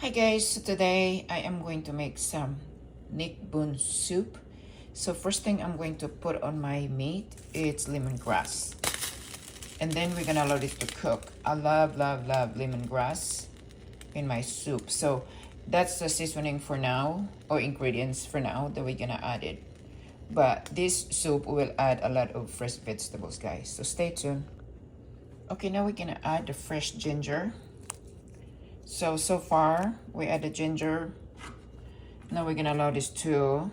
Hi guys, so today I am going to make some neckbone soup. So first thing I'm going to put on my meat, it's lemongrass. And then we're gonna allow it to cook. I love lemongrass in my soup. So that's the seasoning for now, or ingredients for now that we're gonna add it. But this soup will add a lot of fresh vegetables, guys. So stay tuned. Okay, now we're gonna add the fresh ginger. So far we added ginger. Now we're gonna allow this to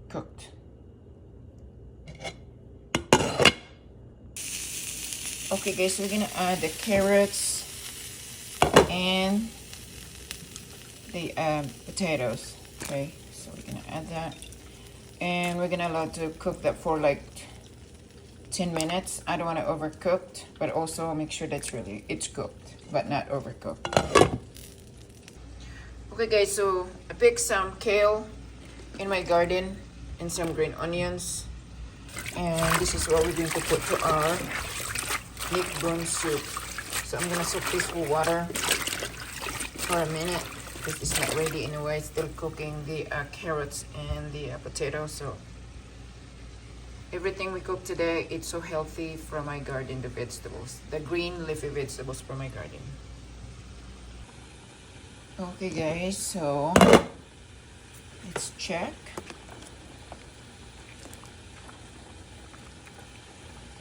cooked. Okay guys, we're gonna add the carrots and the potatoes. Okay, so we're gonna add that, and we're gonna allow to cook that for like 10 minutes. I don't want to overcooked, but also make sure that's really it's cooked but not overcooked. Okay guys, so I picked some kale in my garden and some green onions, and this is what we're going to put to our neckbone soup. So I'm gonna soak this for water for a minute because it's not ready anyway. It's still cooking the carrots and the potatoes. So everything we cook today, it's so healthy from my garden, the vegetables, the green leafy vegetables from my garden. Okay guys, so let's check.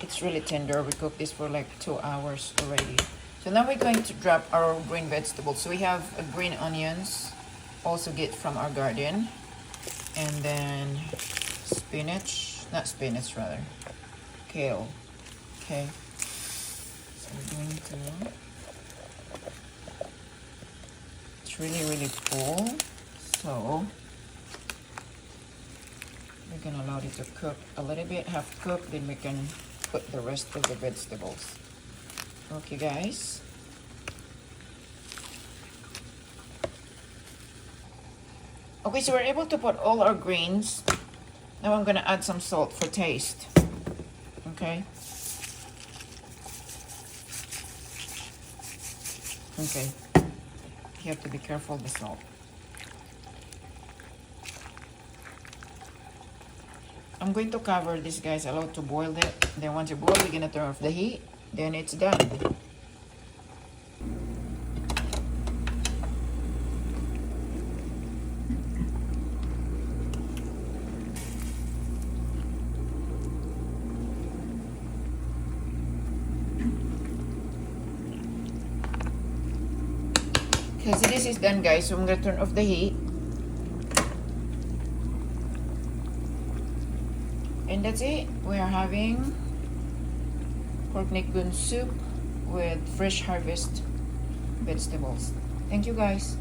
It's really tender. We cooked this for like 2 hours already. So now we're going to drop our green vegetables. So we have green onions, also get from our garden, and then spinach. Not spinach, rather. Kale. Okay. So we're going to... It's really full. So we're going to allow it to cook a little bit, half cooked, then we can put the rest of the vegetables. Okay, guys. Okay, so we're able to put all our greens. Now I'm gonna add some salt for taste. Okay. Okay. You have to be careful with the salt. I'm going to cover this, guys, allow to boil it. Then once you boil, we're gonna turn off the heat. Then it's done. Okay, so this is done, guys. So I'm gonna turn off the heat. And that's it. We are having pork neckbone soup with fresh harvest vegetables. Thank you, guys.